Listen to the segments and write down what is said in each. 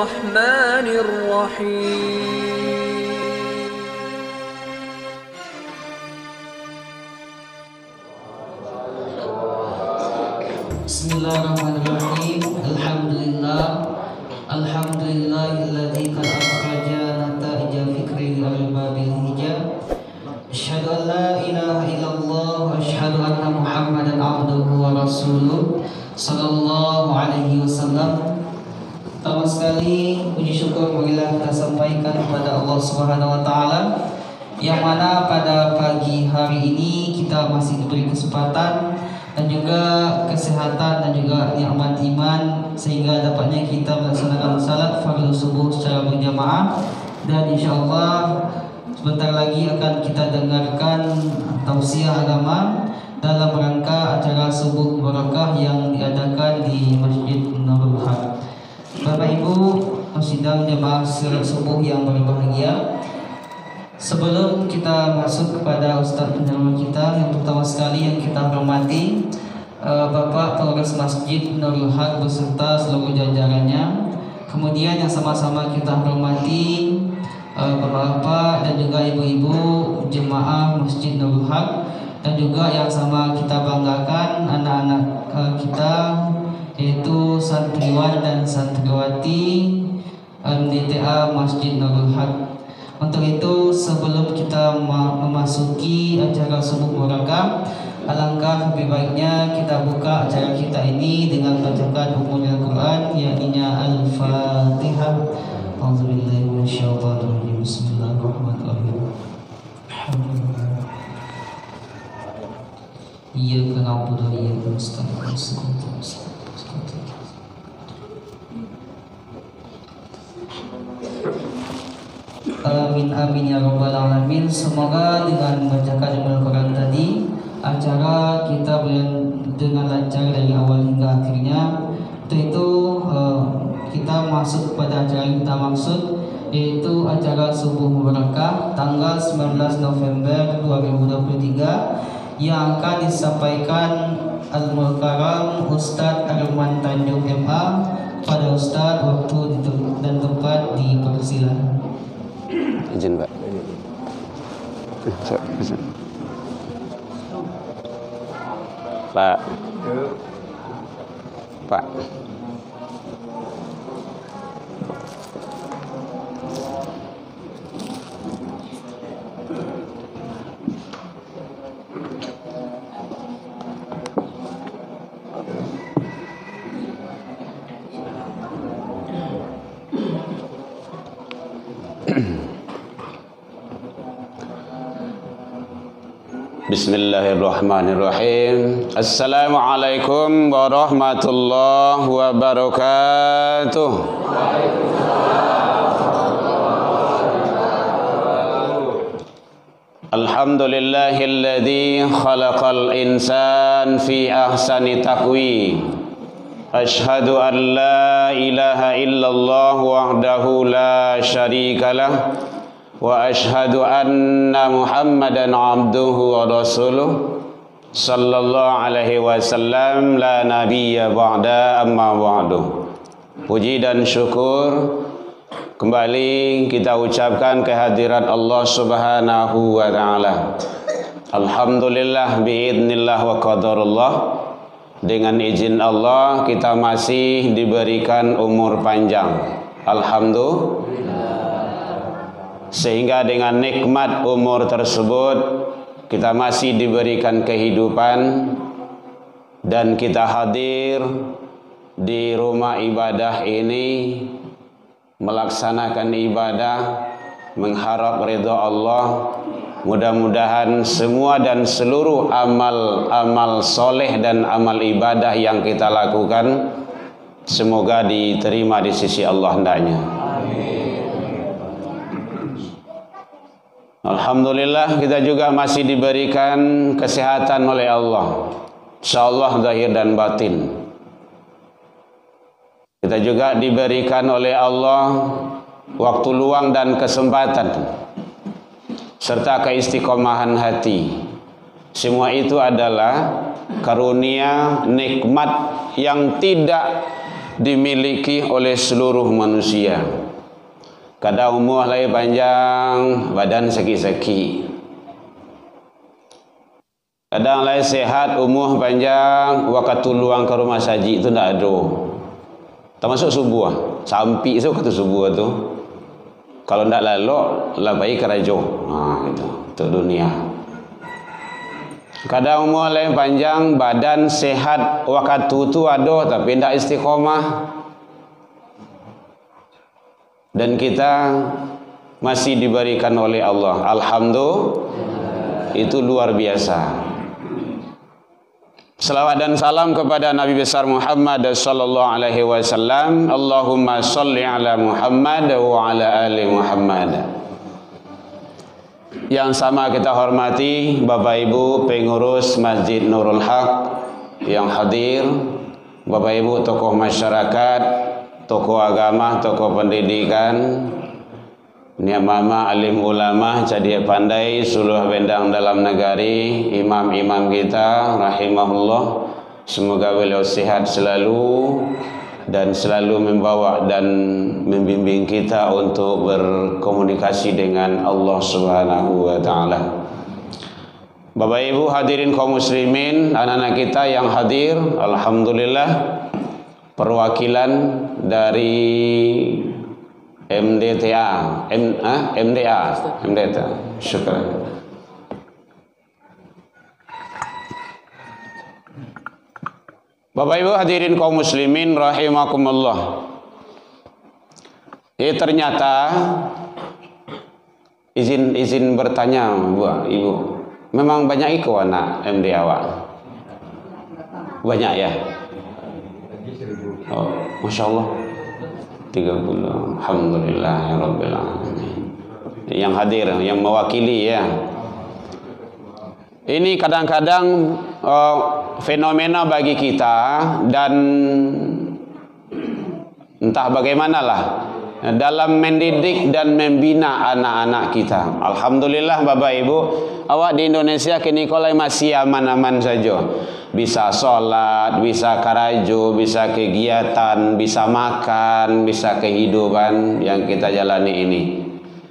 الرحمن الرحيم Bismillahirrahmanirrahim. Alhamdulillahilladzi qad akhraja nataija fikri al-babil hijab. Asyhadu an la ilaha illallah wa asyhadu anna Muhammadan abduhu wa rasuluh sallallahu alaihi wasallam. Pertama sekali puji syukur marilah kita sampaikan kepada Allah Subhanahu wa taala yang mana pada pagi hari ini kita masih diberi kesempatan dan juga kesehatan dan juga nikmat iman sehingga dapatnya kita melaksanakan salat fardu subuh secara berjamaah, dan insyaallah sebentar lagi akan kita dengarkan tausiah agama dalam rangka acara subuh barakah yang diadakan di Masjid Nurul Haq. Bapak Ibu sidang jamaah salat subuh yang berbahagia, sebelum kita masuk kepada Ustaz penyerah kita, yang pertama sekali yang kita hormati Bapak Pengurus Masjid Nurul Haq beserta seluruh jajarannya. Kemudian yang sama-sama kita hormati Bapak-bapak dan juga ibu-ibu jemaah Masjid Nurul Haq, dan juga yang sama kita banggakan anak-anak kita yaitu santriwan dan santriwati MDTA Masjid Nurul Haq. Untuk itu sebelum kita memasuki acara subuh barakah, alangkah lebih baiknya kita buka acara kita ini dengan bacaan umum Al-Quran, yakni Al-Fatihah. A'udzubillahi minasyaitonir rajim. Bismillahirrahmanirrahim. Iyyaka na'budu wa iyyaka nasta'in. Amin amin ya rabbal alamin. Semoga dengan membacakan Al-Quran tadi acara kita dengan lancar dari awal hingga akhirnya. Untuk itu kita masuk kepada acara yang kita maksud, yaitu acara subuh barakah tanggal 19 November 2023 yang akan disampaikan Al-Mukarram Ustadz Arman Tanjung MA. Pada Ustadz waktu dan tempat dipersilakan. Izin Pak. Pak. Bismillahirrahmanirrahim. Assalamualaikum warahmatullahi wabarakatuh. Alhamdulillahilladzi khalaqal insan fi ahsani taqwim. Ashhadu an la ilaha illallah wahdahu la syarikalah wa ashhadu anna Muhammadan abduhu wa rasuluh sallallahu alaihi wasallam la nabiyya ba'da amma ba'du. Puji dan syukur kembali kita ucapkan kehadirat Allah Subhanahu wa taala. Alhamdulillah biidznillah wa qadarullah. Dengan izin Allah kita masih diberikan umur panjang. Alhamdulillah. Sehingga dengan nikmat umur tersebut kita masih diberikan kehidupan dan kita hadir di rumah ibadah ini melaksanakan ibadah mengharap ridha Allah. Mudah-mudahan semua dan seluruh amal soleh dan amal ibadah yang kita lakukan semoga diterima di sisi Allah hendaknya. Alhamdulillah kita juga masih diberikan kesehatan oleh Allah, insyaallah zahir dan batin. Kita juga diberikan oleh Allah waktu luang dan kesempatan serta keistiqomahan hati. Semua itu adalah karunia nikmat yang tidak dimiliki oleh seluruh manusia. Kadang umur lahir panjang, badan seki-seki. Kadang lahir sehat, umur panjang, waktu luang ke rumah saji itu tidak ada. Termasuk subuh, sampi itu kata subuh tu. Kalau tidak lalu, labai kerajo. Itu untuk dunia. Kadang umur lain panjang, badan sehat, waktu tu ada tapi tidak istiqomah. Dan kita masih diberikan oleh Allah. Alhamdulillah, itu luar biasa. Salawat dan salam kepada Nabi besar Muhammad sallallahu alaihi wasallam. Allahumma shalli ala Muhammad wa ala ali Muhammad. Yang sama kita hormati Bapak Ibu pengurus Masjid Nurul Haq yang hadir, Bapak Ibu tokoh masyarakat, tokoh agama, tokoh pendidikan, niat mama, alim ulama, jadi pandai, suluh bendang dalam negari, imam-imam kita, rahimahullah. Semoga beliau sehat selalu dan selalu membawa dan membimbing kita untuk berkomunikasi dengan Allah Subhanahu wa taala. Bapak Ibu hadirin kaum muslimin, anak-anak kita yang hadir, alhamdulillah perwakilan dari MDTA, syukur. Bapak Ibu hadirin kaum muslimin rahimakumullah. Ternyata izin bertanya Bu, Ibu. Memang banyak ikut anak MD awak? Banyak ya? Oh, Masya Allah 30. Alhamdulillah ya Rabbil Alamin. Yang hadir, yang mewakili ya. Ini kadang-kadang fenomena bagi kita dan entah bagaimanlah dalam mendidik dan membina anak-anak kita. Alhamdulillah Bapak Ibu, awak di Indonesia kini kalau masih aman-aman saja. Bisa sholat, bisa karajo, bisa kegiatan, bisa makan, bisa kehidupan yang kita jalani ini.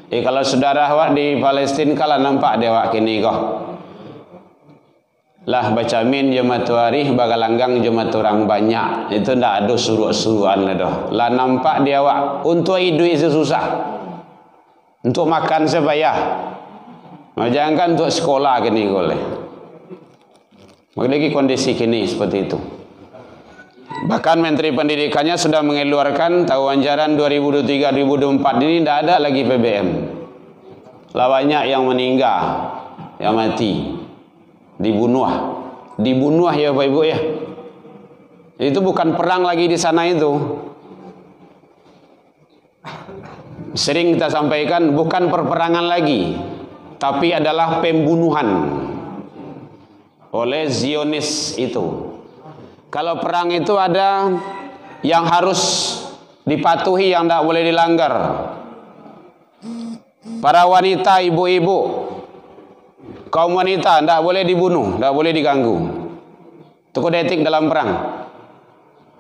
Kalau saudara awak di Palestina kalau nampak dia awak kini kok. Lah baca min jumat warih bagalanggang jumat orang banyak itu ndak ada suruh-suruhan dah. Lah nampak dia awak untuk hidup itu susah, untuk makan sepayah, jangan untuk sekolah kini boleh. Lagi kondisi kini seperti itu. Bahkan Menteri Pendidikannya sudah mengeluarkan tahun ajaran 2023-2024 ini tidak ada lagi PBM. Lah banyak yang meninggal, yang mati. Dibunuh ya Bapak Ibu ya. Itu bukan perang lagi di sana itu. Sering kita sampaikan bukan perperangan lagi, tapi adalah pembunuhan oleh Zionis itu. Kalau perang itu ada yang harus dipatuhi, yang tidak boleh dilanggar. Para wanita, ibu-ibu, kaum wanita tidak boleh dibunuh, tidak boleh diganggu. Itu kode etik dalam perang.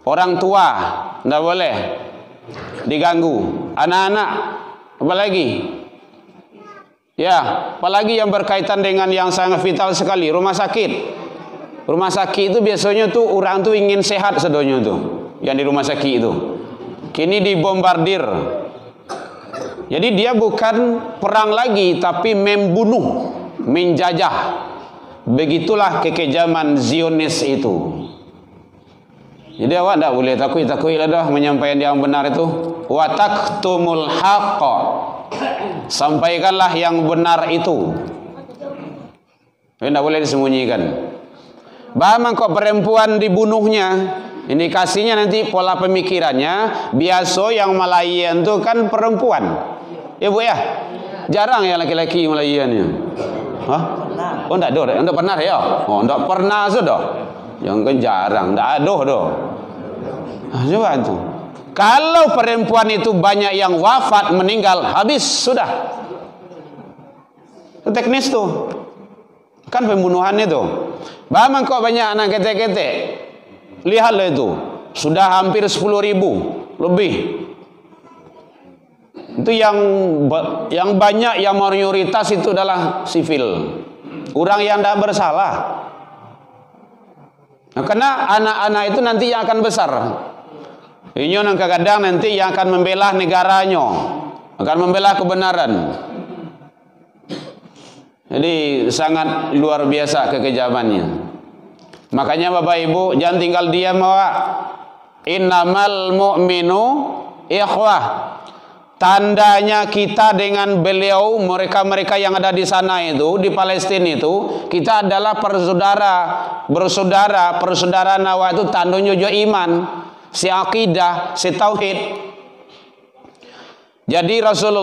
Orang tua tidak boleh diganggu. Anak-anak apalagi. Ya, apalagi yang berkaitan dengan yang sangat vital sekali, rumah sakit. Rumah sakit itu biasanya tuh orang tuh ingin sehat sedonya tuh, yang di rumah sakit itu. Kini dibombardir. Jadi dia bukan perang lagi, tapi membunuh, menjajah. Begitulah kekejaman Zionis itu. Jadi awak tidak boleh takut-takutlah dah menyampaikan yang benar itu. Wa taktumul haqqa, sampaikanlah yang benar itu. Tidak boleh disembunyikan. Bahkan kok perempuan dibunuhnya, indikasinya nanti pola pemikirannya biasa yang Malayan itu kan perempuan. Ya Bu ya, jarang ya laki-laki Malayannya. Hah? Oh enggak ada, enggak pernah ya? Oh enggak pernah sudah. Yang kan jarang, enggak ada dah. Coba tu. Kalau perempuan itu banyak yang wafat, meninggal, habis sudah. Itu teknis tuh. Kan pembunuhan itu. Bahkan kok banyak anak ketek-ketek. Lihatlah itu. sudah hampir 10.000 lebih. Itu yang banyak, yang mayoritas itu adalah sivil, orang yang tidak bersalah. Nah, karena anak-anak itu nanti yang akan besar. Ini yang kadang nanti yang akan membela negaranya, akan membela kebenaran. Jadi sangat luar biasa kekejamannya. Makanya Bapak Ibu jangan tinggal diam, Pak. Innamal mu'minu ikhwah. Tandanya kita dengan beliau, mereka-mereka yang ada di sana itu, di Palestina itu, kita adalah bersaudara. Persaudaraan awak itu tandanya jo iman, si akidah, si tauhid. Jadi Rasul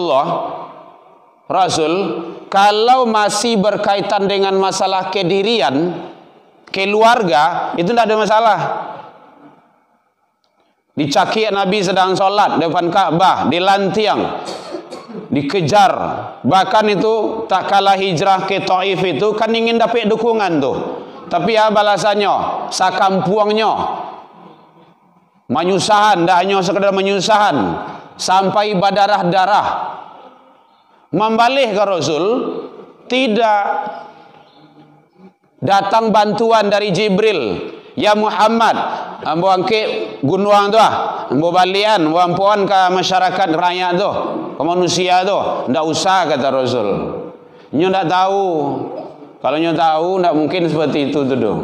kalau masih berkaitan dengan masalah kedirian, keluarga, itu tidak ada masalah. Dicaki Nabi sedang sholat depan Ka'bah, dilantiang, dikejar. Bahkan itu tak kalah hijrah ke Taif itu kan ingin dapat dukungan tuh. Tapi ya balasannya, sakampuangnya, menyusahan, dah hanya sekedar menyusahan, sampai berdarah-darah. Membalih ke Rasul, tidak datang bantuan dari Jibril. Ya Muhammad, ambo angke gunung tu ambo balian, ambo ampuan ke masyarakat rakyat tu, ke manusia tu. Ndak usah, kata Rasul. Nyo ndak tahu. Kalau nyo tahu, ndak mungkin seperti itu tu.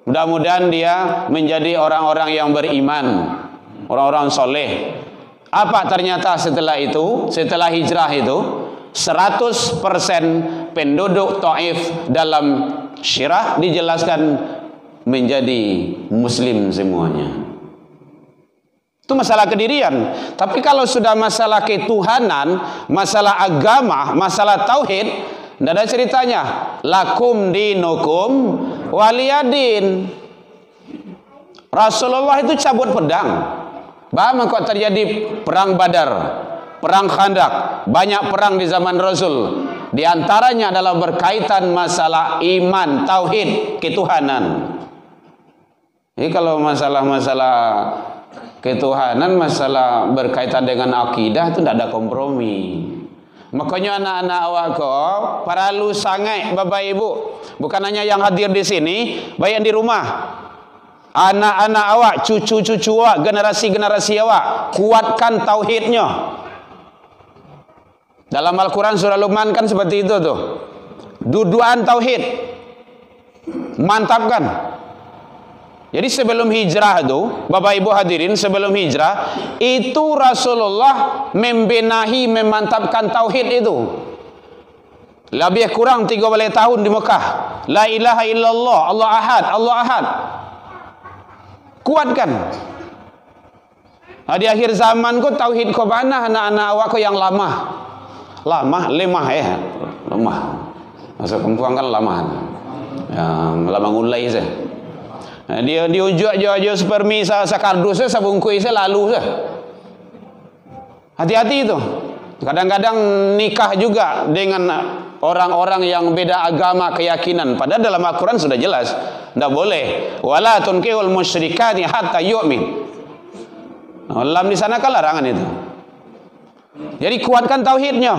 Mudah-mudahan dia menjadi orang-orang yang beriman, orang-orang soleh. Apa ternyata setelah itu, setelah hijrah itu, 100% penduduk Taif dalam syirah dijelaskan menjadi muslim semuanya. Itu masalah kedirian. Tapi kalau sudah masalah ketuhanan, masalah agama, masalah tauhid, tidak ada ceritanya. Lakum dinukum waliyadin. Rasulullah itu cabut pedang. Bahkan kok terjadi perang Badar, perang Khandak, banyak perang di zaman Rasul. Di antaranya adalah berkaitan masalah iman, tauhid, ketuhanan. Jadi kalau masalah-masalah ketuhanan, masalah berkaitan dengan akidah itu tidak ada kompromi. Makanya anak-anak awak kau perlu sangat Bapak Ibu, bukan hanya yang hadir di sini, baik di rumah. Anak-anak awak, cucu-cucu awak, generasi-generasi awak, kuatkan tauhidnya. Dalam Al-Quran surah Luqman kan seperti itu tuh. Duduan tauhid. Mantapkan. Jadi sebelum hijrah itu, Bapak Ibu hadirin, sebelum hijrah itu Rasulullah membenahi, memantapkan tauhid itu. Lebih kurang 3 tahun di Mekah. La ilaha illallah, Allah ahad, Allah ahad. Kuatkan. Nah, di akhir zaman kau tauhid kau mana anak-anak awak kau yang lemah, lemah ya, lemah. Masuk perempuan kan lemah, lama ngulai saya. Nah, dia ujuk spermi sakardus sabungkui lalu sah. Hati-hati itu. Kadang-kadang nikah juga dengan orang-orang yang beda agama, keyakinan. Padahal dalam Al-Quran sudah jelas, tidak boleh. Wala tunkihul musyrikati hatta yu'min. Dalam di sana kan larangan itu. Jadi kuatkan tauhidnya.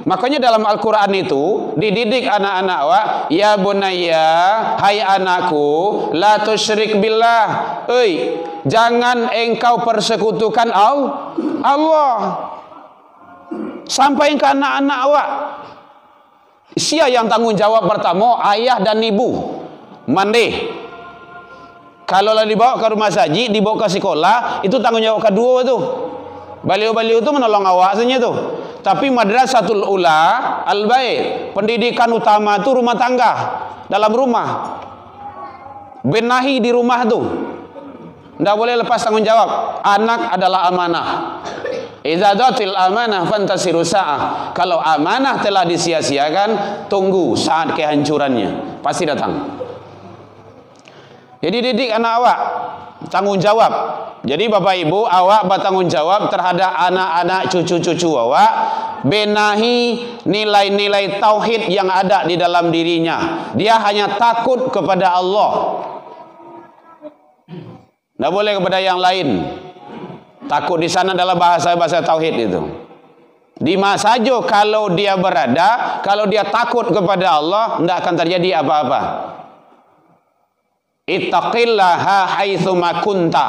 Makanya dalam Al-Quran itu dididik anak-anak awak, ya bunayya, hai anakku, la tusyrik billah. Jangan engkau persekutukan Allah. Sampai ke anak-anak awak. Siapa yang tanggung jawab pertama? Ayah dan ibu. Mandi. Kalau dibawa ke rumah saji, dibawa ke sekolah, itu tanggung jawab kedua tu. Beliau-beliau itu menolong awak saja tu. Tapi madrasatul ula al-bait, pendidikan utama itu rumah tangga, dalam rumah. Benahi di rumah tu. Tidak boleh lepas tanggung jawab. Anak adalah amanah. Idza datil amanah fantasiru sa'ah. Kalau amanah telah disia-siakan, tunggu saat kehancurannya. Pasti datang. Jadi didik anak awak, tanggung jawab. Jadi Bapak Ibu, awak bertanggung jawab terhadap anak-anak cucu-cucu awak. Benahi nilai-nilai tauhid yang ada di dalam dirinya. Dia hanya takut kepada Allah. Tidak boleh kepada yang lain. Takut di sana adalah bahasa tauhid itu. Di mana saja kalau dia berada, kalau dia takut kepada Allah, tidak akan terjadi apa-apa. Ittaqillaha haitsu ma kunta.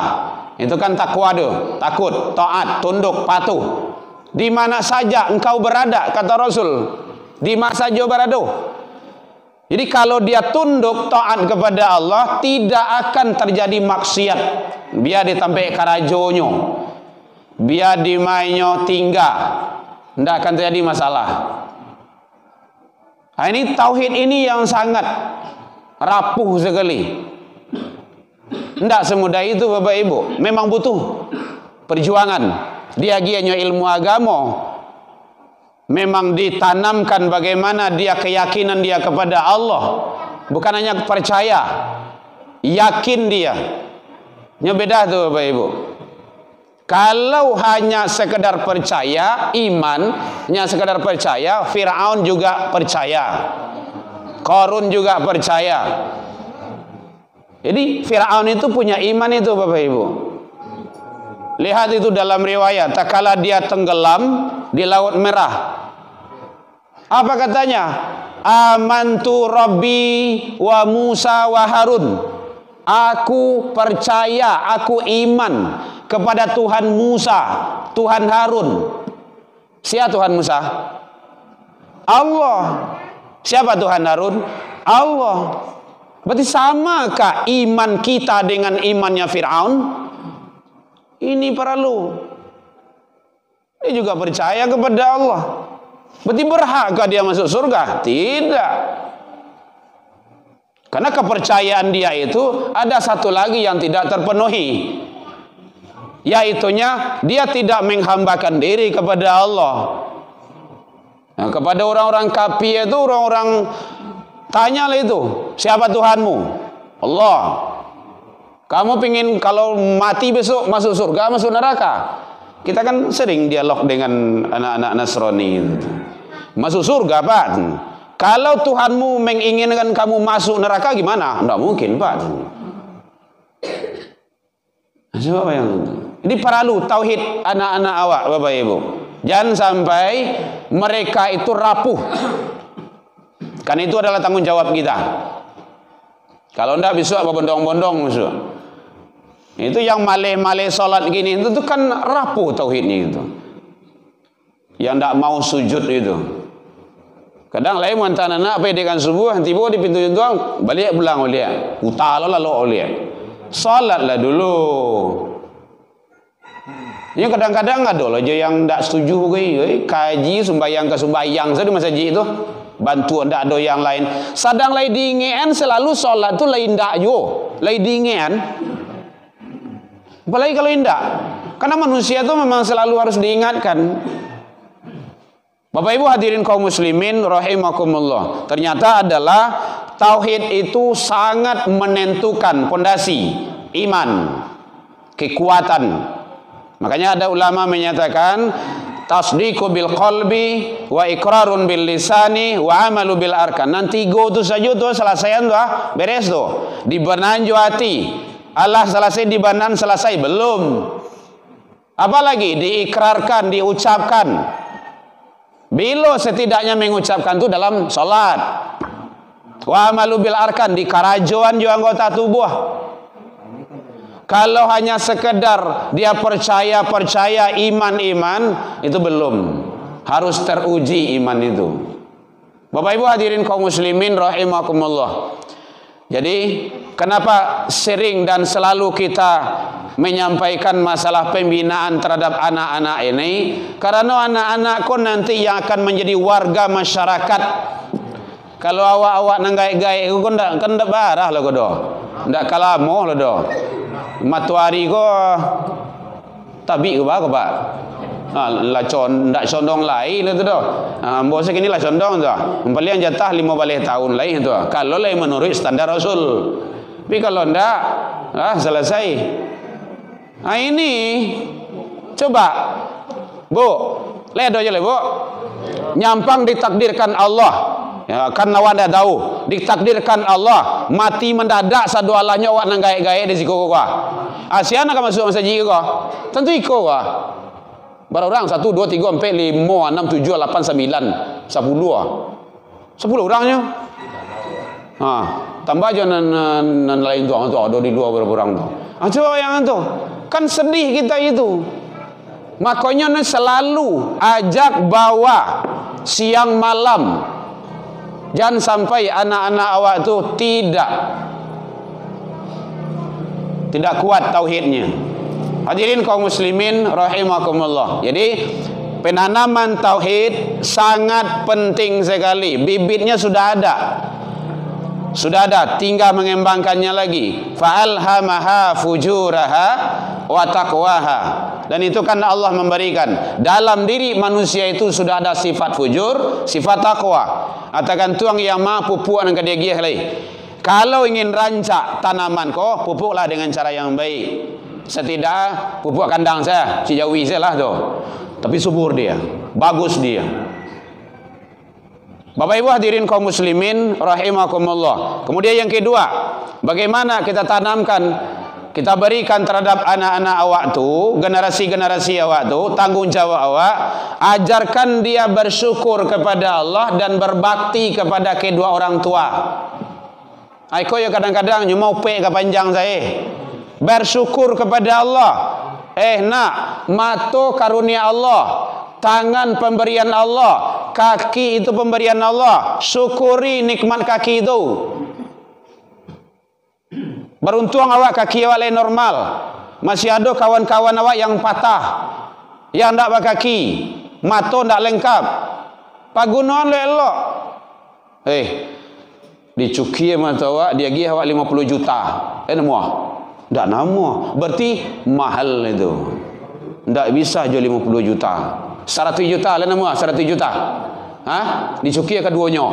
Itu kan takwa tuh, takut, taat, tunduk, patuh. Di mana saja engkau berada, kata Rasul. Di mana saja berada. Jadi kalau dia tunduk taat kepada Allah, tidak akan terjadi maksiat. Biar ditampai karajonyo, biar dimainyo tinggal, tidak akan terjadi masalah. Nah, ini tauhid ini yang sangat rapuh sekali. Tidak semudah itu Bapak Ibu. Memang butuh perjuangan. Dia gianya ilmu agama. Memang ditanamkan bagaimana dia keyakinan dia kepada Allah. Bukan hanya percaya, yakin dia. Ini beda tuh Bapak Ibu. Kalau hanya sekedar percaya, iman, hanya sekedar percaya, Fir'aun juga percaya, Qarun juga percaya. Jadi Fir'aun itu punya iman itu Bapak Ibu. Lihat itu dalam riwayat, tak kala dia tenggelam di Laut Merah. Apa katanya? Amantu Rabbi wa Musa wa Harun. Aku percaya, aku iman kepada Tuhan Musa, Tuhan Harun. Siapa Tuhan Musa? Allah. Siapa Tuhan Harun? Allah. Berarti samakah iman kita dengan imannya Fir'aun? Ini perlu. Dia juga percaya kepada Allah. Berarti berhakkah dia masuk surga? Tidak. Karena kepercayaan dia itu ada satu lagi yang tidak terpenuhi, yaitunya dia tidak menghambakan diri kepada Allah. Nah, kepada orang-orang kafir itu, orang-orang tanyalah itu, siapa Tuhanmu? Allah. Kamu pingin kalau mati besok masuk surga, masuk neraka? Kita kan sering dialog dengan anak-anak Nasrani. Masuk surga, Pak. Kalau Tuhanmu menginginkan kamu masuk neraka gimana? Tidak mungkin, Pak. Coba yang ini perlu tauhid anak-anak awak, Bapak Ibu. Jangan sampai mereka itu rapuh. Karena itu adalah tanggung jawab kita. Kalau tidak besok apa bondong-bondong musuh. Itu yang malih-malih salat gini itu kan rapuh tauhidnya itu. Yang tidak mau sujud itu. Kadang lain mantan anak pedekan subuh tiba di pintu doang balik pulang oleh. Utalo lalu oleh. Salatlah dulu. Ya kadang-kadang ada loh yang tidak setuju kaji sembahyang ke sembahyang saya di masjid itu. Bantu ndak ada yang lain. Sadang lai dingin selalu salat tu lain ndak yo. Lai dingin. Apalagi kalau indah. Karena manusia itu memang selalu harus diingatkan. Bapak Ibu hadirin kaum muslimin rahimakumullah. Ternyata adalah tauhid itu sangat menentukan pondasi iman, kekuatan. Makanya ada ulama menyatakan tasdiqu bil qalbi wa iqrarun bil lisani wa amalu bil arkan. Nanti go tu saja tu selesaian tu beres tu. Di benan hati. Allah selesai di banan selesai belum. Apalagi diikrarkan, diucapkan. Bila setidaknya mengucapkan itu dalam salat. Wa amalu bil arkan di karajoan juga anggota tubuh. Kalau hanya sekedar dia percaya iman itu belum. Harus teruji iman itu. Bapak Ibu hadirin kaum muslimin rahimakumullah. Jadi kenapa sering dan selalu kita menyampaikan masalah pembinaan terhadap anak-anak ini? Karena anak-anakku nanti yang akan menjadi warga masyarakat. Kalau awak-awak nanggai-gai aku kan ndak barah lah kodo. Ndak kalamo lah do. Matuari ko tabi ke Pak? Lacon ndak condong lai lah tu do. Bos kini lah condong tu. Pembelian jatah 5 balih tahun lai tu. Kalau lai menurut standar Rasul. Tapi kalau ndak selesai. Nah ini coba Bu, lihat aja Bu. Nyampang ditakdirkan Allah. Ya, Ya, kan awak dah tahu ditakdirkan Allah mati mendadak sadu alahnya awak nang gaek-gaek di siku kau. Asian akan masuk masjid kau. Tentu ikut kau. Berapa orang? 1 2 3 4 5 6 7 8 9 10. 10 orangnya. Ha, tambah aja nan lain tu ada di luar berapa orang tu. Coba yang tu. Kan sedih kita itu. Makanya selalu ajak bawa siang malam. Jangan sampai anak-anak awak tu tidak kuat tauhidnya. Hadirin kaum muslimin rahimakumullah. Jadi penanaman tauhid sangat penting sekali. Bibitnya sudah ada. Tinggal mengembangkannya lagi. Fa'alhamaha fujuraha wa taqwaha. Dan itu kan Allah memberikan dalam diri manusia itu sudah ada sifat fujur, sifat taqwa. Atakan tuang yang ma pupuk nang kadegiah lai. Kalau ingin rancak tanaman ko, pupuklah dengan cara yang baik. Setidak pupuk kandang saya, cijawi saya lah tu. Tapi subur dia, bagus dia. Bapak Ibu hadirin kaum muslimin rahimakumullah. Kemudian yang kedua, bagaimana kita tanamkan, kita berikan terhadap anak-anak awak tu, generasi-generasi awak tu, tanggung jawab awak, ajarkan dia bersyukur kepada Allah dan berbakti kepada kedua orang tua. Aku ya kadang-kadang mau pek ke panjang saya. Bersyukur kepada Allah. Nak, mata karunia Allah, tangan pemberian Allah, kaki itu pemberian Allah. Syukuri nikmat kaki itu. Beruntung awak kaki awak lain normal. Masih ada kawan-kawan awak yang patah, yang tak berkaki, mata tak lengkap, pagunuan elok. Dicuki mata awak, dia gih awak 50 juta. Nama? Tak nama. Berarti mahal itu. Tak bisa jual 50 juta. 100 juta lah nama, 100 juta. Dicuki keduanya.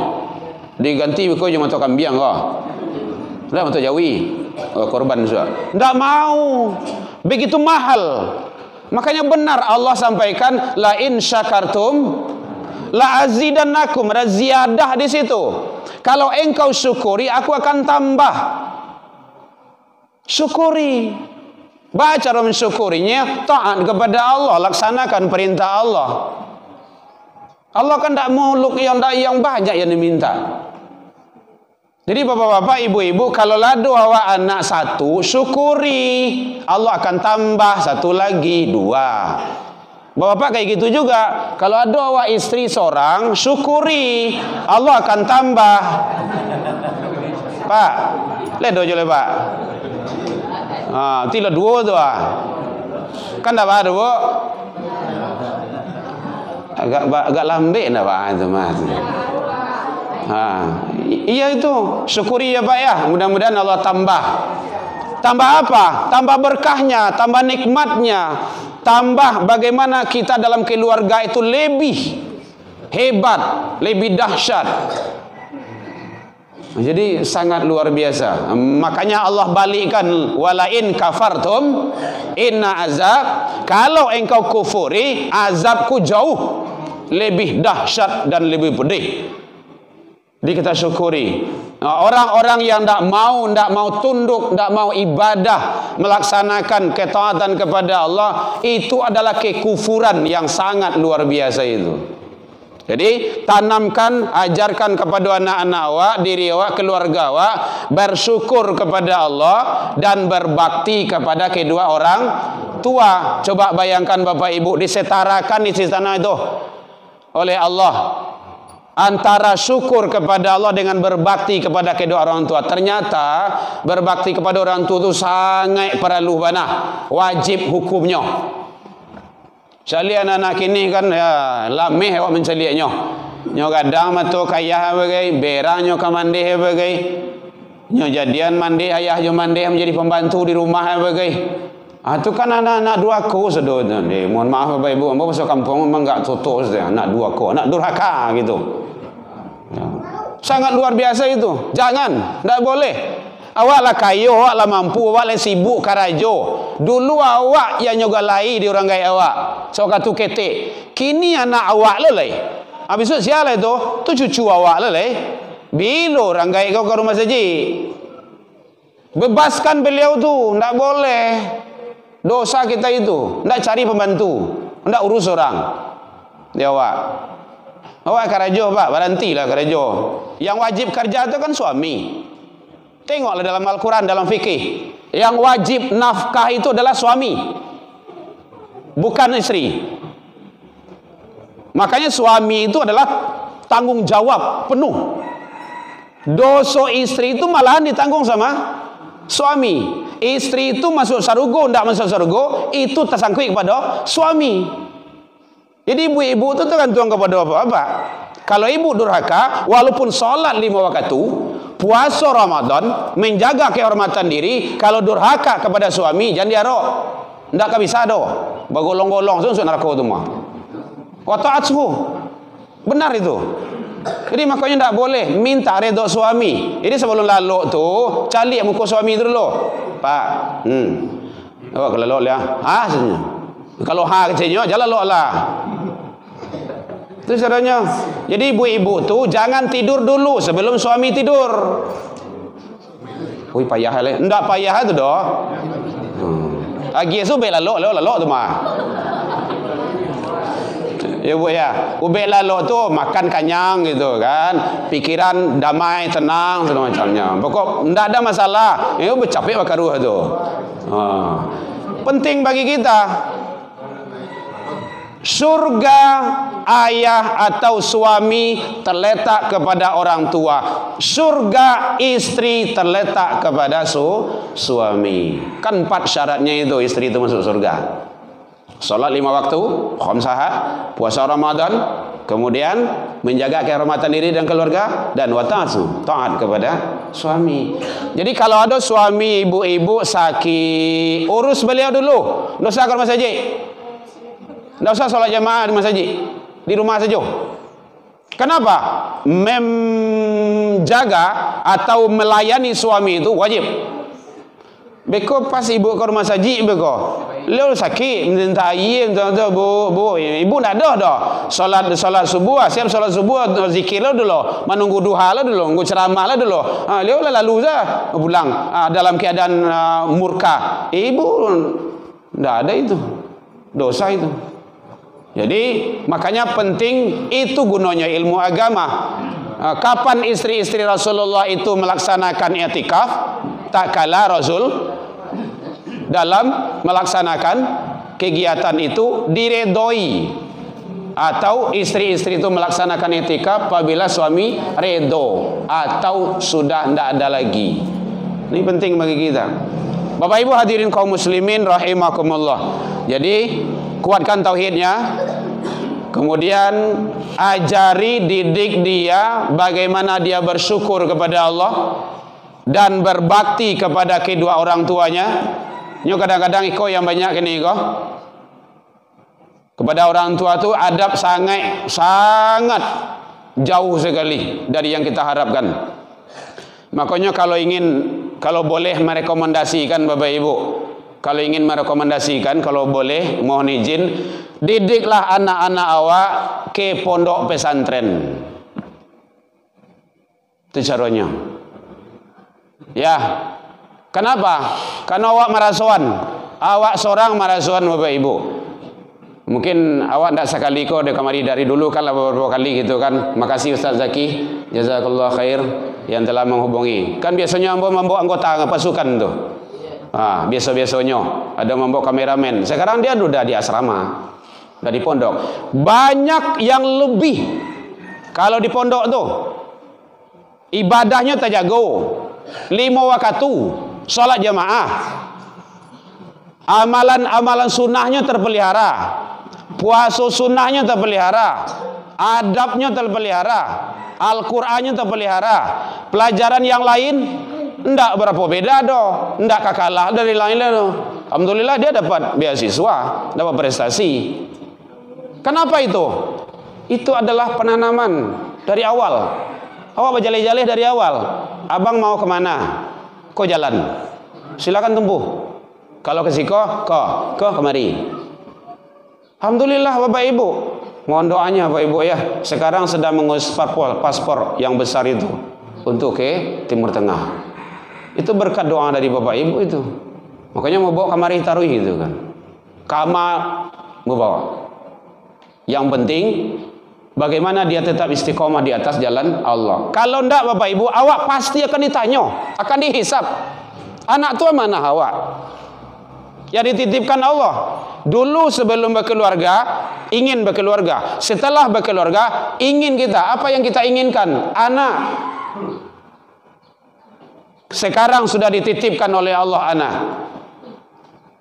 Diganti kau je mata kambing kau. Dah mata jawi. Korban sudah. Tak mau. Begitu mahal. Makanya benar Allah sampaikan la in syakartum la azidannakum. Ada ziyadah di situ. Kalau engkau syukuri, aku akan tambah. Syukuri. Baca cara mensyukurinya, taat kepada Allah, laksanakan perintah Allah. Allah kan tak mau yang banyak yang diminta. Jadi bapak-bapak, ibu-ibu, kalau ladu awak anak 1, syukuri. Allah akan tambah 1 lagi, 2. Bapak kayak gitu juga. Kalau ada awak istri seorang, syukuri. Allah akan tambah. Pak, ledo je le Pak. Tila 2 tu Kan dah baru bu. Agak lambek dah Pak itu Mas. Iya itu, syukuri ya Pak ya. Mudah-mudahan Allah tambah. Tambah apa? Tambah berkahnya, tambah nikmatnya. Tambah bagaimana kita dalam keluarga itu lebih hebat, lebih dahsyat. Jadi sangat luar biasa. Makanya Allah balikkan walain kafartum inna azab. Kalau engkau kufuri, azabku jauh lebih dahsyat dan lebih pedih. Jadi kita syukuri. Orang-orang yang tak mau tunduk, tak mau ibadah, melaksanakan ketaatan kepada Allah, itu adalah kekufuran yang sangat luar biasa itu. Jadi tanamkan, ajarkan kepada anak-anak awak, diri awak, keluarga awak, bersyukur kepada Allah dan berbakti kepada kedua orang tua. Coba bayangkan Bapak Ibu, disetarakan di sana itu oleh Allah antara syukur kepada Allah dengan berbakti kepada kedua orang tua. Ternyata berbakti kepada orang tua itu sangat perlu banah, wajib hukumnya. Cali anak-anak ini kan ya lameh awak mencaliaknya. Nyo kadang matu kayah bagai, beranyo ka mandeh bagai. Nyo jadian mandeh ayah jo mandeh menjadi pembantu di rumah bagai. Itu kan anak-anak 2 ko sedo ni. Mohon maaf Bapak Ibu, ambo masuk kampung memang enggak tutus dia, anak 2 ko, anak durhaka gitu. Ya. Sangat luar biasa itu. Jangan, enggak boleh. Awaklah kayo, awaklah mampu, awaklah sibuk karajo. Dulu awak yang nyogalai di orang gaya awak. So katu ketik. Kini anak awak lelai. Habis itu siapa itu? Tu cucu awak lah. Bila orang gaib kau ke rumah saji? Bebaskan beliau tu, tak boleh. Dosa kita itu, tak cari pembantu, tak urus orang. Dia awak kerja pak, berhentilah kerja. Yang wajib kerja itu kan suami. Tengoklah dalam Al-Quran, dalam fikih, yang wajib nafkah itu adalah suami, bukan istri. Makanya suami itu adalah tanggung jawab penuh. Dosa istri itu malahan ditanggung sama suami. Istri itu masuk surga, tidak masuk surga, itu tersangkut kepada suami. Jadi ibu-ibu itu tergantung kepada apa? Kalau ibu durhaka, walaupun solat 5 waktu, puasa Ramadan, menjaga kehormatan diri, kalau durhaka kepada suami, jangan diarok. Tidak bisa doh. Bagolong-golong masuk neraka itu mah. Wa ta'athu. Benar itu. Jadi makanya tidak boleh minta redha suami. Jadi sebelum lalu tu cari muka suami tu dulu. Pak. Awak kalau lalu lah. Sebenarnya. Kalau kecilnya jalan lalu lah. Itu caranya. Jadi ibu-ibu tu jangan tidur dulu sebelum suami tidur. Oi payah le. Ndak payah tu doh. Agi esok baik lalu tu mah. Ya bu ya, ubek lalu tu makan kenyang gitu kan, pikiran damai, tenang segala macamnya. Pokok tidak ada masalah. Itu bercapek bakaruh tu. Penting bagi kita. Surga ayah atau suami terletak kepada orang tua. Surga istri terletak kepada suami. Kan 4 syaratnya itu istri itu masuk surga. Salat 5 waktu, khamsah, puasa Ramadan, kemudian menjaga kehormatan diri dan keluarga, dan wata'atu, taat kepada suami. Jadi kalau ada suami ibu-ibu sakit, urus beliau dulu. Tidak usah ke rumah saja. Tidak usah solat jamaah di masjid, di rumah saja. Kenapa? Menjaga atau melayani suami itu wajib. Beko pas ibu ke rumah saji beko. Leo sakit minta air bu ibu nak dah solat subuh, siap solat subuh, zikir lah dulu, menunggu duha lah dulu, menunggu ceramah lah dulu. Leo lah lalu dah pulang dalam keadaan murka. Ibu tidak ada itu. Dosa itu. Jadi makanya penting itu gunanya ilmu agama. Kapan istri-istri Rasulullah itu melaksanakan i'tikaf? Tak kala Rasul dalam melaksanakan kegiatan itu diredoi, atau istri-istri itu melaksanakan i'tikaf apabila suami redo atau sudah tidak ada lagi. Ini penting bagi kita. Bapak Ibu hadirin kaum muslimin rahimakumullah. Jadi kuatkan tauhidnya, kemudian ajari, didik dia bagaimana dia bersyukur kepada Allah dan berbakti kepada kedua orang tuanya. Nyo kadang-kadang iko yang banyak ini iko kepada orang tua tu adab sangat jauh sekali dari yang kita harapkan. Makanya kalau boleh merekomendasikan Bapak Ibu, kalau ingin merekomendasikan, kalau boleh mohon izin, didiklah anak-anak awak ke pondok pesantren. Itu caranya. Ya. Kenapa? Karena awak marasuan. Awak seorang marasuan Bapak Ibu. Mungkin awak tidak sekali kok ada kamari dari dulu kan beberapa kali gitu kan. Makasih Ustaz Zaki, jazakallah khair yang telah menghubungi. Kan biasanya membawa anggota pasukan tu. Biasa-biasanya ada membawa kameramen. Sekarang dia sudah di asrama, sudah di pondok. Banyak yang lebih kalau di pondok tu ibadahnya terjaga, 5 waktu, salat jamaah, amalan-amalan sunnahnya terpelihara, puasa sunnahnya terpelihara, adabnya terpelihara, Al-Qur'annya terpelihara, pelajaran yang lain tidak berapa beda doh, tidak kalah dari lain-lain doh. Alhamdulillah dia dapat beasiswa, dapat prestasi. Kenapa itu? Itu adalah penanaman dari awal. Awak berjalih-jalih dari awal. Abang mau kemana? Kau jalan. Silakan tempuh. Kalau ke siko, kau kemari. Alhamdulillah Bapak Ibu. Mohon doanya Bapak Ibu ya. Sekarang sedang mengurus paspor yang besar itu untuk ke Timur Tengah. Itu berkat doa dari Bapak Ibu itu. Makanya mau bawa kamari taruh gitu kan. Kamar mau bawa. Yang penting bagaimana dia tetap istiqomah di atas jalan Allah. Kalau enggak Bapak Ibu, awak pasti akan ditanya, akan dihisap. Anak tua mana awak? Yang dititipkan Allah. Dulu sebelum berkeluarga, ingin berkeluarga. Setelah berkeluarga, ingin kita. Apa yang kita inginkan? Anak. Sekarang sudah dititipkan oleh Allah anak.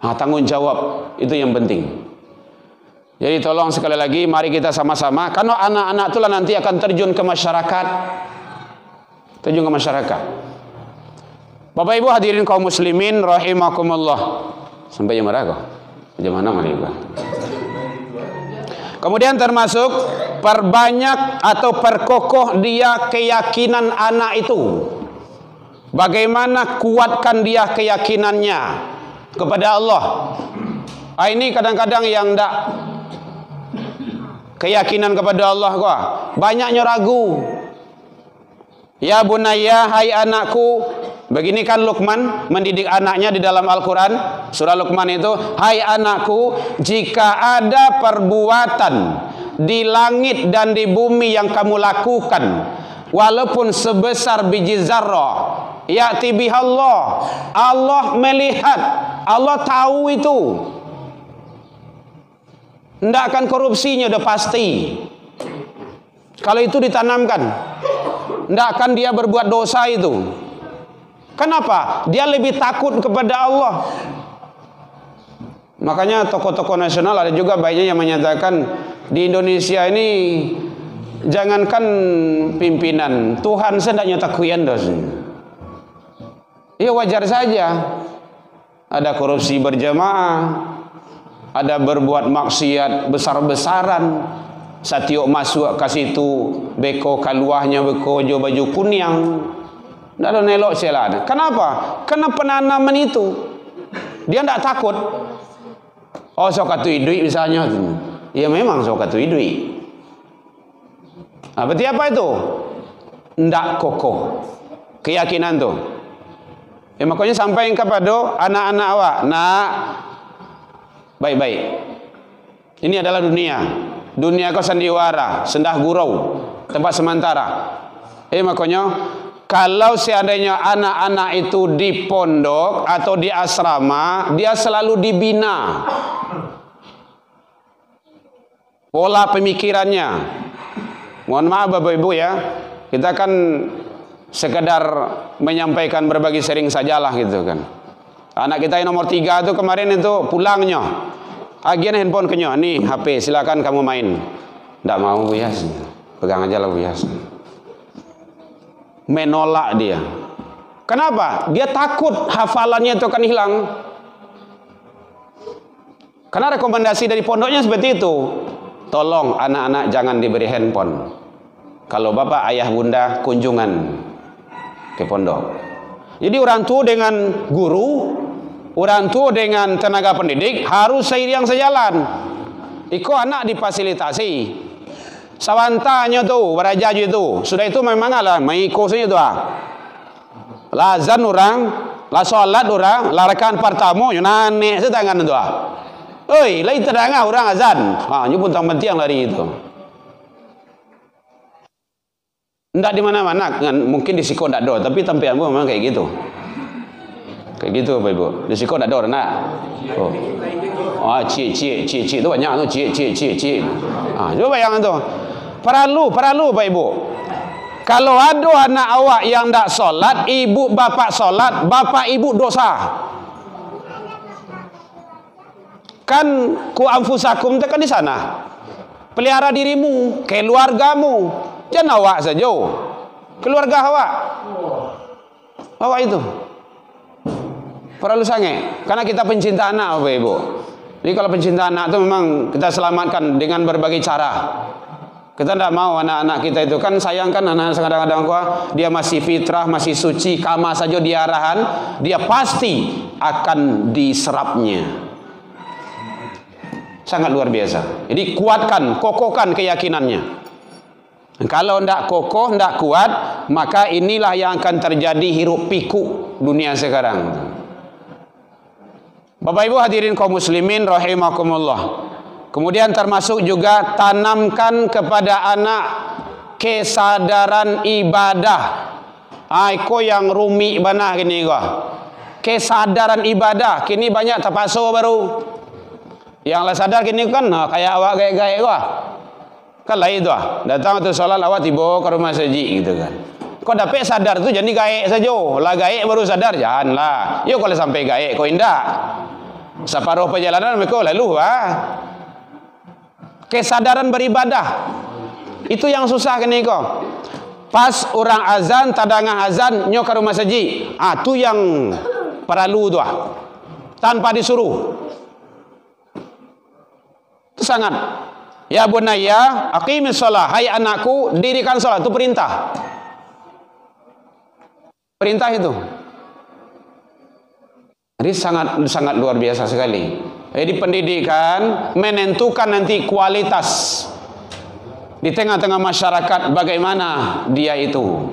Nah, tanggung jawab. Itu yang penting. Jadi tolong sekali lagi, mari kita sama-sama. Karena anak-anak itulah nanti akan terjun ke masyarakat. Terjun ke masyarakat. Bapak Ibu hadirin kaum muslimin rahimakumullah. Sampai jam berapa? Jam mana mereka? Kemudian termasuk perbanyak atau perkokoh dia keyakinan anak itu. Bagaimana kuatkan dia keyakinannya kepada Allah. Ini kadang-kadang yang tidak keyakinan kepada Allah gua, banyaknya ragu. Ya bunayya, hai anakku. Begini kan Luqman mendidik anaknya di dalam Al-Quran. Surah Luqman itu, hai anakku, jika ada perbuatan di langit dan di bumi yang kamu lakukan, walaupun sebesar biji zarrah, ya'ti bihallah, Allah melihat, Allah tahu itu. Tidak akan korupsinya, udah pasti. Kalau itu ditanamkan, tidak akan dia berbuat dosa itu. Kenapa? Dia lebih takut kepada Allah. Makanya tokoh-tokoh nasional ada juga baiknya yang menyatakan di Indonesia ini jangankan pimpinan, Tuhan sendaknya takuyan dosa. Ya wajar saja. Ada korupsi berjamaah, ada berbuat maksiat besar-besaran. Satiok masuk ke situ, beko keluarnya beko jo baju kuning. Tidak ada nelok celah. Kenapa? Karena penanaman itu dia tidak takut. Oh sok katui duit misalnya. Ya memang sok katui duit. Berarti apa itu? Tidak kokoh keyakinan tu. Makanya sampaikan kepada anak-anak awak, nak, baik-baik. Ini adalah dunia. Dunia kau sandiwara, sendah gurau, tempat sementara. Makanya kalau seandainya anak-anak itu di pondok atau di asrama, dia selalu dibina pola pemikirannya. Mohon maaf Bapak Ibu ya, kita kan sekedar menyampaikan berbagi sharing sajalah gitu kan. Anak kita yang nomor 3 itu kemarin itu pulangnya, agian handphone kenyo, nih HP silakan kamu main. Tidak mau Bu Yas, pegang aja lah Bu Yas. Menolak dia. Kenapa? Dia takut hafalannya itu akan hilang. Karena rekomendasi dari pondoknya seperti itu. Tolong anak-anak jangan diberi handphone. Kalau bapak, ayah, bunda kunjungan ke pondok. Jadi orang tua dengan guru, orang tua dengan tenaga pendidik harus seiring sejalan. Iko anak difasilitasi. Sawantanya tu, barajaju itu. Sudah itu memang lah, mengikutnya tu lazan orang, la solat orang, larakan pertama, yunane setangan tu oi, lai terangah orang azan. Ini pun tak penting lari itu. Tidak di mana-mana, mungkin di Siko tidak ada, tapi tampilanmu memang kayak gitu. Kayak gitu Bapak Ibu. Di Siko tidak ada nak. Cie itu banyak tu, cie. Coba bayangkan tu. Perlu Bapak Ibu. Kalau ada anak awak yang tak solat, ibu bapak solat, bapak ibu dosa. Kan ku anfusakum itu kan di sana. Pelihara dirimu, keluargamu. Jangan awak saja. Keluarga awak. Awak itu. Perlu sange. Karena kita pencinta anak Bapak Ibu. Jadi kalau pencinta anak itu memang kita selamatkan dengan berbagai cara. Kita tidak mau anak-anak kita itu kan sayangkan anak-anak kadang-kadang dia masih fitrah, masih suci, kama saja dia arahan, dia pasti akan diserapnya. Sangat luar biasa. Jadi kuatkan, kokohkan keyakinannya. Kalau tidak kokoh, tidak kuat, maka inilah yang akan terjadi hiruk pikuk dunia sekarang. Bapak Ibu hadirin kaum muslimin rahimakumullah. Kemudian termasuk juga tanamkan kepada anak kesadaran ibadah. Ko yang rumi banah gini kok. Kesadaran ibadah kini banyak terpaso baru. Yang lah sadar kini kan kayak awak gaya-gaya kok. Kan lain tu datang tu solat awak tiba ke rumah saji gitu kan. Kau dapat sadar tu jadi gaek saja. Lah gaek baru sadar janganlah. Yo kalau sampai gaek kau indah. Separuh perjalanan mereka lalu kesadaran beribadah. Itu yang susah kini kau. Pas orang azan, tadangah azan, nyo ke rumah saji. Tu yang perlu tu tanpa disuruh. Itu sangat. Ya bunayya, aqimis shalah. Hai anakku, dirikan salat. Itu perintah. Perintah itu. Jadi sangat luar biasa sekali. Jadi pendidikan menentukan nanti kualitas di tengah-tengah masyarakat bagaimana dia itu.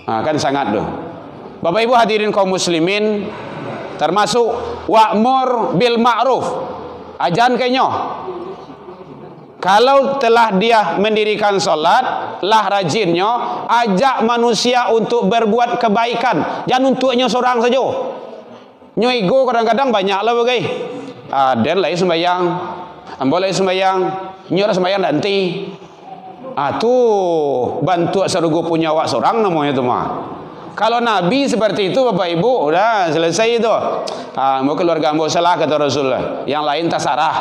Kan sangat tuh. Bapak Ibu hadirin kaum muslimin, termasuk wa'mur bil ma'ruf. Ajan kenyo. Kalau telah dia mendirikan solat, lah rajinnya, ajak manusia untuk berbuat kebaikan. Jangan untuknya seorang saja. Nyo ego kadang-kadang banyak lah bagai. Dan lain sembahyang, boleh sembahyang, nyo lah sembahyang nanti. Tu bantu serugu punya awak seorang namanya tu mah. Kalau Nabi seperti itu Bapak Ibu, udah selesai itu. Mau keluarga mau salah kata Rasulullah. Yang lain tasarah.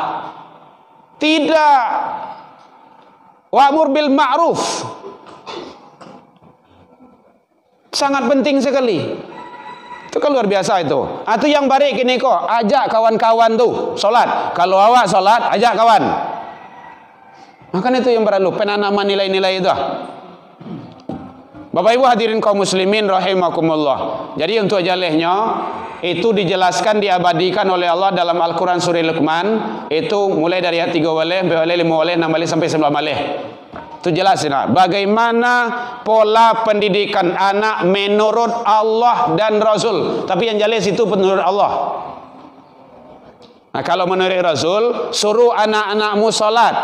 Tidak. Wa'mur bil ma'ruf. Sangat penting sekali. Itu kan luar biasa itu. Itu yang baik ini kok. Ajak kawan-kawan tuh solat. Kalau awak solat, ajak kawan. Maka itu yang perlu penanaman nilai-nilai itu. Bapak Ibu hadirin kaum muslimin rahimakumullah. Jadi untuk jalehnya itu dijelaskan, diabadikan oleh Allah dalam Al-Quran surah Luqman. Itu mulai dari ayat 3 waleh, 4 waleh, 5 waleh, 6 waleh sampai 9 waleh. Itu jelas bagaimana pola pendidikan anak menurut Allah dan Rasul. Tapi yang jelas itu menurut Allah. Kalau menurut Rasul, suruh anak-anakmu salat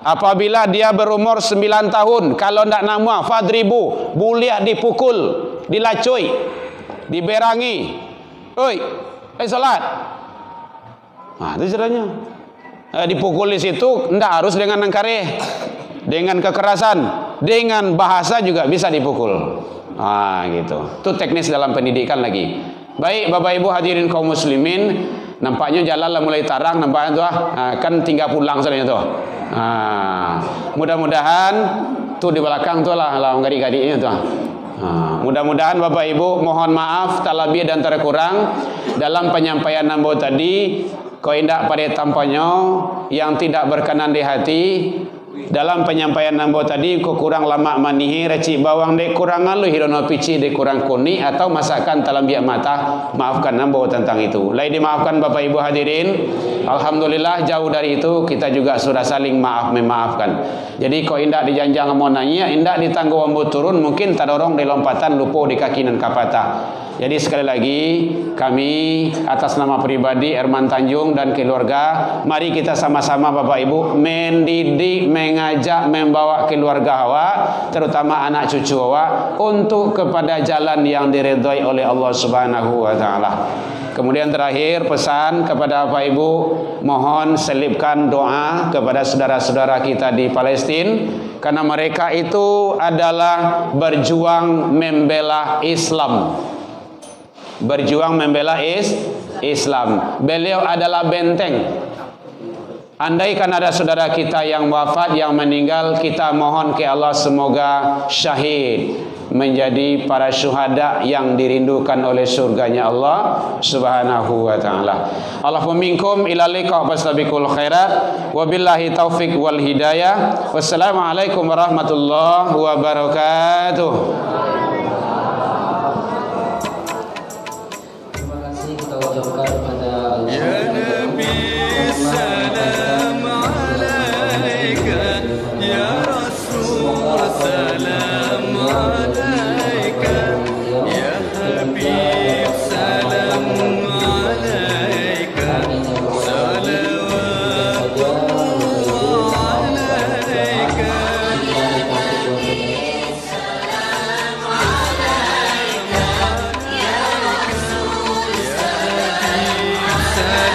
apabila dia berumur 9 tahun. Kalau tidak nama fadribu, buliah, dipukul, dilacui, diberangi. Oi, salat. Itu caranya. Dipukul di situ tidak harus dengan nangkare, dengan kekerasan, dengan bahasa juga bisa dipukul. Gitu. Itu teknis dalam pendidikan lagi. Baik Bapak Ibu hadirin kaum muslimin, nampaknya jalan lah mulai tarang, nampaknya tuh kan tinggal pulang soalnya tuh. Mudah-mudahan tuh di belakang tuh lah gadik-gadiknya tuh. Mudah-mudahan Bapak Ibu mohon maaf tak lebih dan terkurang dalam penyampaian nambo tadi. Kau indak pada tampaknya yang tidak berkenan di hati dalam penyampaian nambo tadi, kau kurang lama manihi reci bawang dek kurang ngalu hirono pici dek kurang kuni atau masakan dalam biak mata, maafkan nambo tentang itu. Lai dimaafkan Bapak Ibu hadirin. Alhamdulillah jauh dari itu kita juga sudah saling memaafkan. Jadi kau indak dijanjang mau nanya, indak ditangguh ambo turun, mungkin tadorong di lompatan lupa di kaki nan kapata. Jadi sekali lagi kami atas nama pribadi Erman Tanjung dan keluarga, mari kita sama-sama Bapak Ibu mendidik, mengajak, membawa keluarga awak, terutama anak cucu awak untuk kepada jalan yang diridhai oleh Allah Subhanahu wa taala. Kemudian terakhir pesan kepada Bapak Ibu, mohon selipkan doa kepada saudara-saudara kita di Palestina karena mereka itu adalah berjuang membela Islam. Berjuang membela Islam. Beliau adalah benteng. Andaikan ada saudara kita yang wafat, yang meninggal, kita mohon ke Allah semoga syahid, menjadi para syuhada yang dirindukan oleh surganya Allah Subhanahu wa taala. Allahumma minkum ila liqa fastabiqul khairat wabillahi taufik wal hidayah. Wassalamualaikum warahmatullahi wabarakatuh. Kita ucapkan kepada Allah. terima